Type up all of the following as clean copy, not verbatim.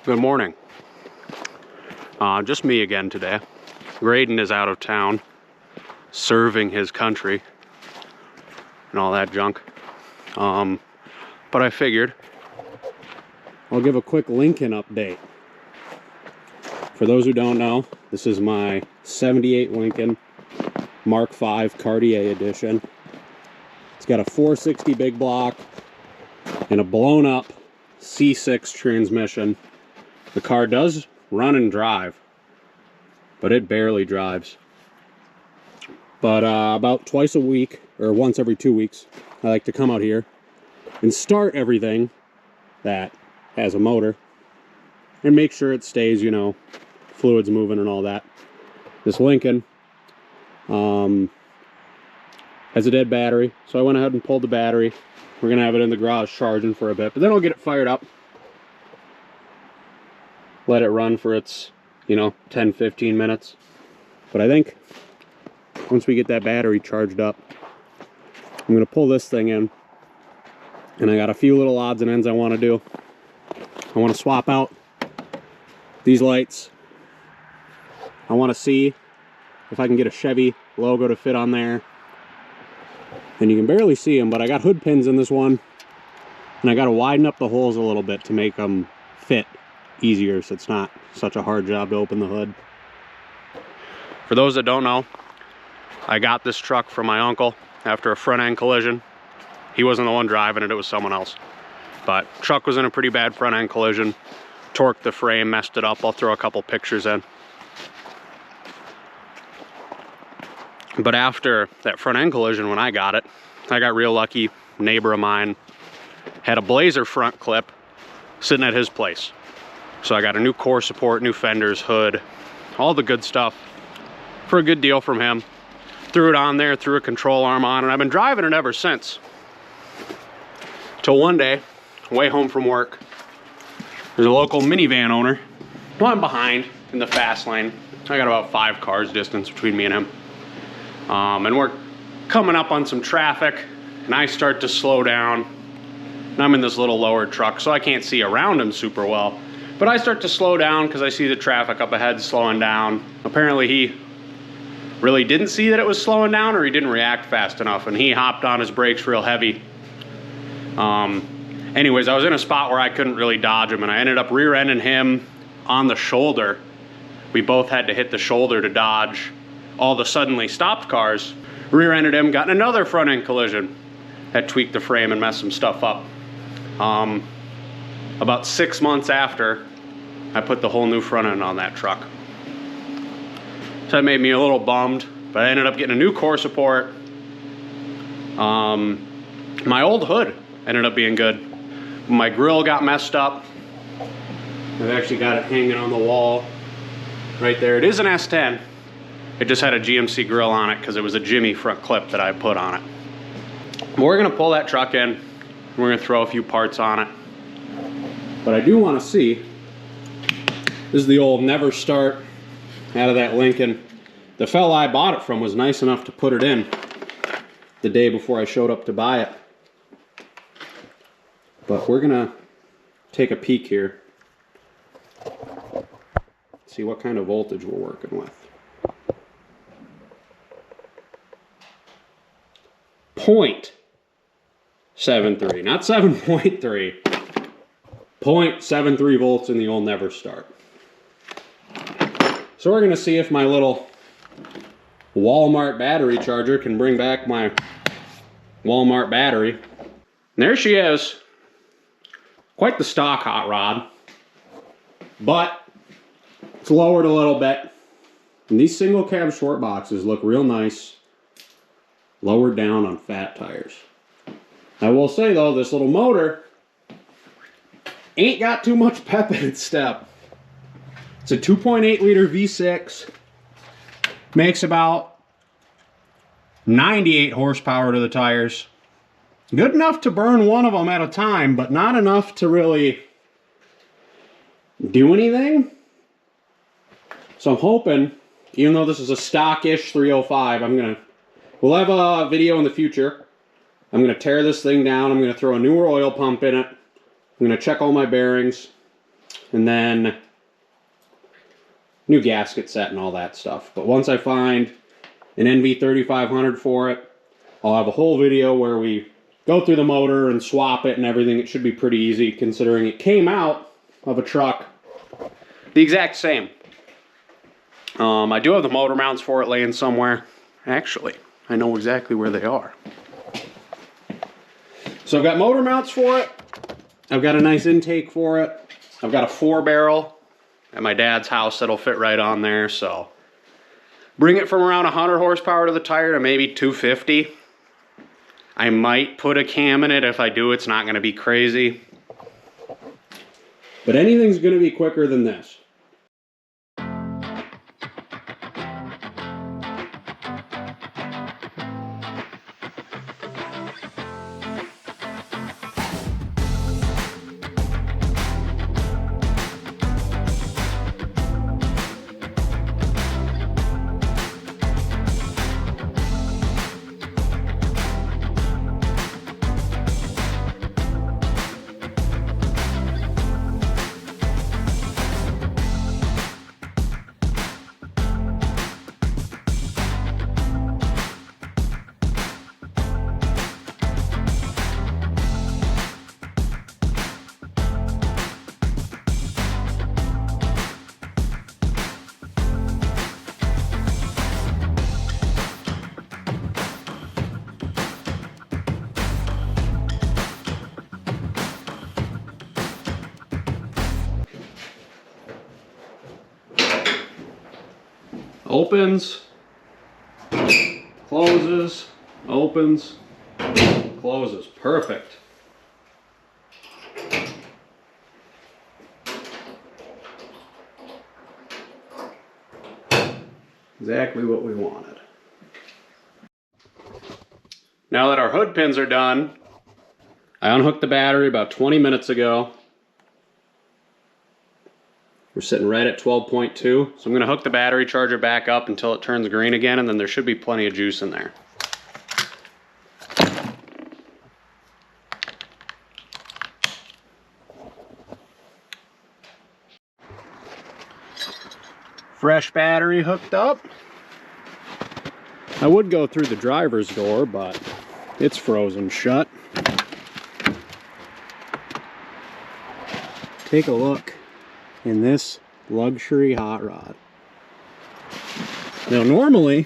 Good morning. Just me again today. Graydon is out of town, serving his country and all that junk. But I figured I'll give a quick Lincoln update. For those who don't know, this is my 78 Lincoln Mark V Cartier edition. It's got a 460 big block and a blown up C6 transmission. The car does run and drive, but it barely drives. But about twice a week, or once every 2 weeks, I like to come out here and start everything that has a motor and make sure it stays, you know, fluids moving and all that. This Lincoln has a dead battery, so I went ahead and pulled the battery. We're gonna have it in the garage charging for a bit, but then I'll get it fired up, let it run for its, you know, 10-15 minutes. But I think once we get that battery charged up, I'm gonna pull this thing in, and I got a few little odds and ends I want to do. I want to swap out these lights. I want to see if I can get a Chevy logo to fit on there. And you can barely see them, but I got hood pins in this one, and I got to widen up the holes a little bit to make them fit easier, so it's not such a hard job to open the hood. For those that don't know, I got this truck from my uncle after a front end collision. He wasn't the one driving it, it was someone else. But truck was in a pretty bad front end collision, torqued the frame, messed it up. I'll throw a couple pictures in. But after that front end collision, when I got it, I got real lucky. A neighbor of mine had a Blazer front clip sitting at his place. So I got a new core support, new fenders, hood, all the good stuff for a good deal from him. Threw it on there, threw a control arm on, and I've been driving it ever since. Till one day, way home from work, there's a local minivan owner. Well, I'm behind in the fast lane. I got about 5 cars distance between me and him. And we're coming up on some traffic, and I start to slow down. And I'm in this little lowered truck, so I can't see around him super well. But I start to slow down because I see the traffic up ahead slowing down. Apparently he really didn't see that it was slowing down, or he didn't react fast enough, and he hopped on his brakes real heavy. Anyways, I was in a spot where I couldn't really dodge him, and I ended up rear-ending him on the shoulder. We both had to hit the shoulder to dodge all the suddenly stopped cars. Rear-ended him, got in another front-end collision. That tweaked the frame and messed some stuff up. About 6 months after, I put the whole new front end on that truck. So that made me a little bummed, but I ended up getting a new core support. My old hood ended up being good. My grill got messed up. I've actually got it hanging on the wall right there. It is an S10. It just had a GMC grill on it because it was a Jimmy front clip that I put on it. We're gonna pull that truck in. We're gonna throw a few parts on it. But I do want to see, this is the old never start out of that Lincoln. The fella I bought it from was nice enough to put it in the day before I showed up to buy it. But we're gonna take a peek here, see what kind of voltage we're working with. 0.73, not 7.3. 0.73 volts in the old never start. So we're gonna see if my little Walmart battery charger can bring back my Walmart battery. And there she is. Quite the stock hot rod, but it's lowered a little bit. And these single cab short boxes look real nice, lowered down on fat tires. I will say though, this little motor ain't got too much pep in its step. It's a 2.8 liter V6, makes about 98 horsepower to the tires. Good enough to burn one of them at a time, but not enough to really do anything. So I'm hoping, even though this is a stock-ish 305, we'll have a video in the future. I'm gonna tear this thing down. I'm gonna throw a newer oil pump in it. I'm gonna check all my bearings. And then new gasket set and all that stuff. But once I find an NV3500 for it, I'll have a whole video where we go through the motor and swap it and everything. It should be pretty easy considering it came out of a truck the exact same. I do have the motor mounts for it laying somewhere. Actually, I know exactly where they are. So I've got motor mounts for it. I've got a nice intake for it. I've got a 4-barrel at my dad's house that'll fit right on there. So bring it from around 100 horsepower to the tire to maybe 250. I might put a cam in it. If I do, it's not going to be crazy. But anything's going to be quicker than this. Opens, closes, opens, closes. Perfect. Exactly what we wanted. Now that our hood pins are done, I unhooked the battery about 20 minutes ago. We're sitting right at 12.2, so I'm going to hook the battery charger back up until it turns green again, and then there should be plenty of juice in there. Fresh battery hooked up. I would go through the driver's door, but it's frozen shut. Take a look in this luxury hot rod. Now normally,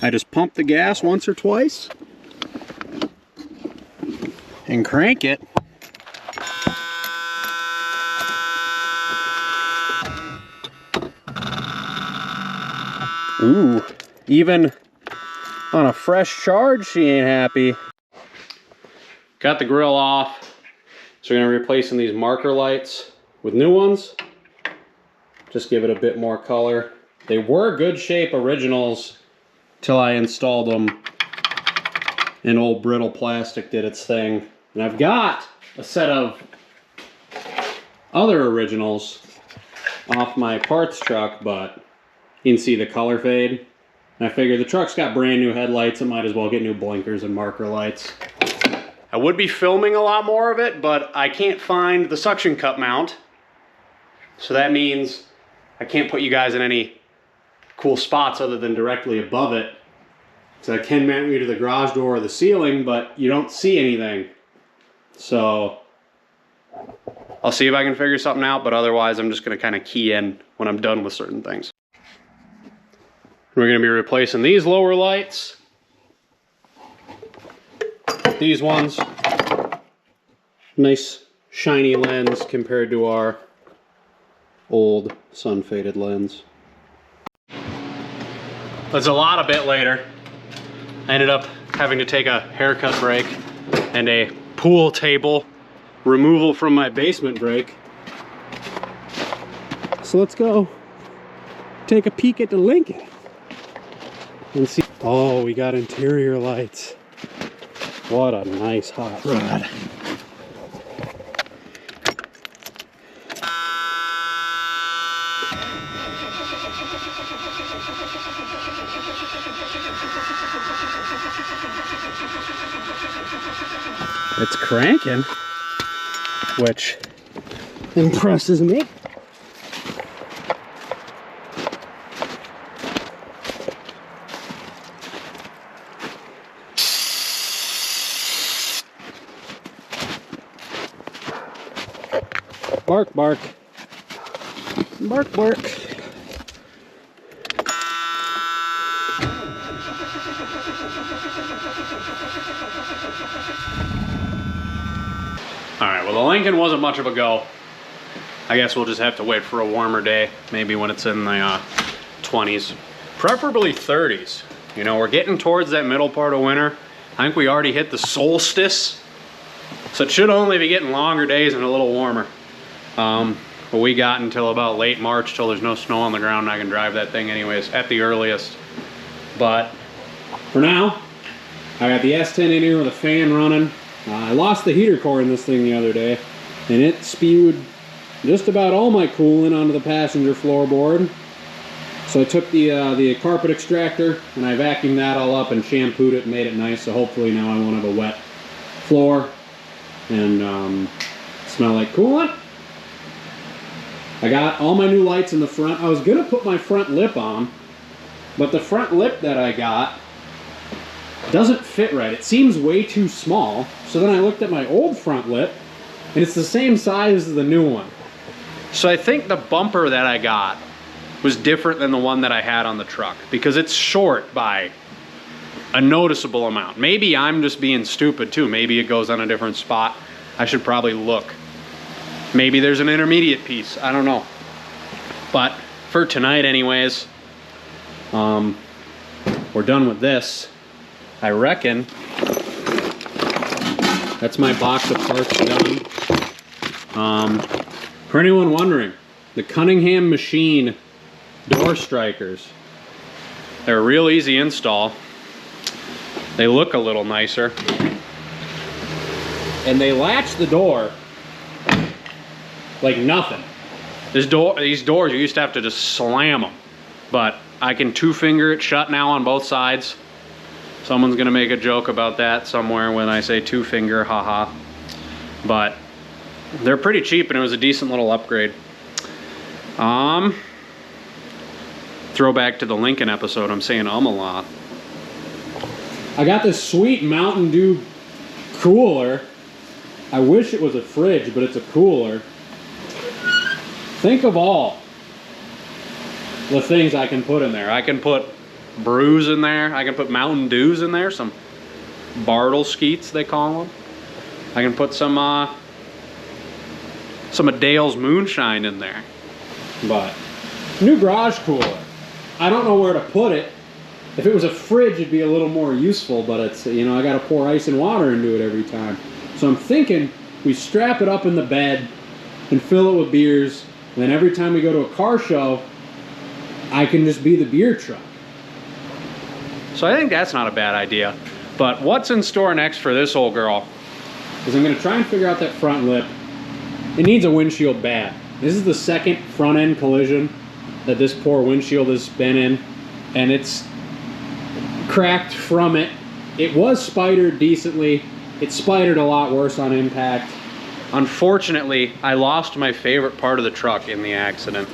I just pump the gas once or twice and crank it. Ooh, even on a fresh charge, she ain't happy. Got the grill off. So we're going to be replacing these marker lights with new ones. Just give it a bit more color. They were good shape originals till I installed them. And old brittle plastic did its thing. And I've got a set of other originals off my parts truck, but you can see the color fade. And I figured the truck's got brand new headlights. It might as well get new blinkers and marker lights. I would be filming a lot more of it, but I can't find the suction cup mount. So that means I can't put you guys in any cool spots other than directly above it. So I can mount you to the garage door or the ceiling, but you don't see anything. So I'll see if I can figure something out, but otherwise I'm just gonna kind of key in when I'm done with certain things. We're gonna be replacing these lower lights. These ones, nice shiny lens compared to our old sun-faded lens. That's a bit later. I ended up having to take a haircut break and a pool table removal from my basement break. So let's go take a peek at the Lincoln and see. Oh, we got interior lights. What a nice hot rod. It's cranking, which impresses me. Bark, bark. Bark, bark. Alright, well the Lincoln wasn't much of a go. I guess we'll just have to wait for a warmer day, maybe when it's in the 20s, preferably 30s. You know, we're getting towards that middle part of winter. I think we already hit the solstice, so it should only be getting longer days and a little warmer. But we got until about late March till there's no snow on the ground and I can drive that thing anyways, at the earliest. But for now, I got the S10 in here with a fan running. I lost the heater core in this thing the other day, and it spewed just about all my coolant onto the passenger floorboard. So I took the carpet extractor and I vacuumed that all up and shampooed it and made it nice. So hopefully now I won't have a wet floor and smell like coolant. I got all my new lights in the front. I was gonna put my front lip on, but the front lip that I got doesn't fit right. It seems way too small. So then I looked at my old front lip and it's the same size as the new one. So I think the bumper that I got was different than the one that I had on the truck because it's short by a noticeable amount. Maybe I'm just being stupid too. Maybe it goes on a different spot. I should probably look. Maybe there's an intermediate piece. I don't know. But for tonight anyways, we're done with this. I reckon that's my box of parts done. For anyone wondering, the Cunningham Machine door strikers. They're a real easy install. They look a little nicer. And they latch the door like nothing. These doors, you used to have to just slam them. But I can two-finger it shut now on both sides. Someone's gonna make a joke about that somewhere when I say two-finger, haha. But they're pretty cheap and it was a decent little upgrade. Throwback to the Lincoln episode, I'm saying a lot. I got this sweet Mountain Dew cooler. I wish it was a fridge, but it's a cooler. Think of all the things I can put in there. I can put brews in there. I can put Mountain Dews in there. Some Bartle Skeets, they call them. I can put some of Dale's Moonshine in there. But new garage cooler. I don't know where to put it. If it was a fridge, it'd be a little more useful, but it's, you know, I gotta pour ice and water into it every time. So I'm thinking we strap it up in the bed and fill it with beers, and then every time we go to a car show, I can just be the beer truck. So I think that's not a bad idea. But what's in store next for this old girl is I'm gonna try and figure out that front lip. It needs a windshield bad. This is the second front end collision that this poor windshield has been in, and it's cracked from it. It was spidered decently. It spidered a lot worse on impact. Unfortunately, I lost my favorite part of the truck in the accident.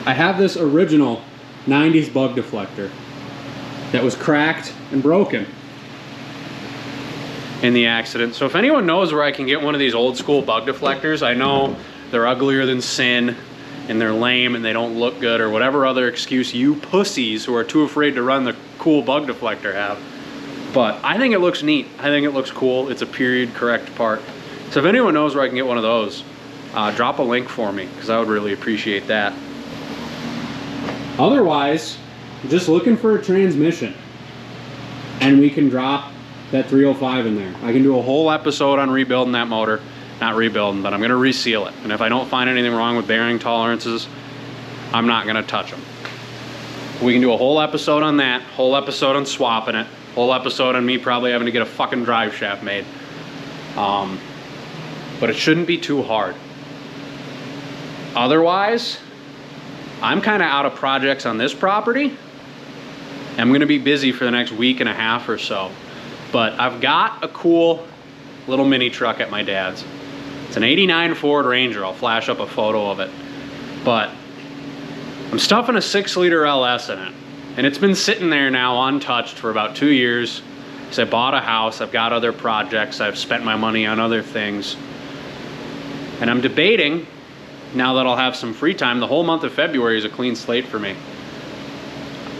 I have this original 90s bug deflector that was cracked and broken in the accident. So if anyone knows where I can get one of these old school bug deflectors, I know they're uglier than sin and they're lame and they don't look good or whatever other excuse you pussies who are too afraid to run the cool bug deflector have. But I think it looks neat. I think it looks cool. It's a period correct part. So if anyone knows where I can get one of those, drop a link for me because I would really appreciate that. Otherwise, just looking for a transmission and we can drop that 305 in there. I can do a whole episode on rebuilding that motor. Not rebuilding, but I'm gonna reseal it. And if I don't find anything wrong with bearing tolerances, I'm not gonna touch them. We can do a whole episode on that, whole episode on swapping it, whole episode on me probably having to get a fucking drive shaft made. But it shouldn't be too hard. Otherwise, I'm kind of out of projects on this property. I'm gonna be busy for the next week and a half or so. But I've got a cool little mini truck at my dad's. It's an 89 Ford Ranger. I'll flash up a photo of it. But I'm stuffing a 6-liter LS in it. And it's been sitting there now untouched for about 2 years. Because I bought a house, I've got other projects, I've spent my money on other things. And I'm debating, now that I'll have some free time, the whole month of February is a clean slate for me.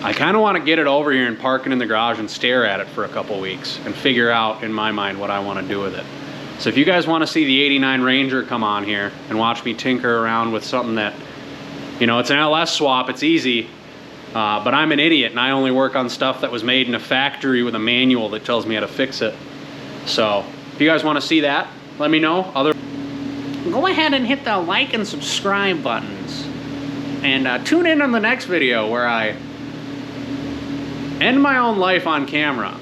I kind of want to get it over here and park it in the garage and stare at it for a couple weeks and figure out in my mind what I want to do with it. So if you guys want to see the 89 Ranger come on here and watch me tinker around with something that, you know, it's an LS swap, it's easy, but I'm an idiot and I only work on stuff that was made in a factory with a manual that tells me how to fix it. So if you guys want to see that, let me know. Go ahead and hit the like and subscribe buttons. And tune in on the next video where I end my own life on camera.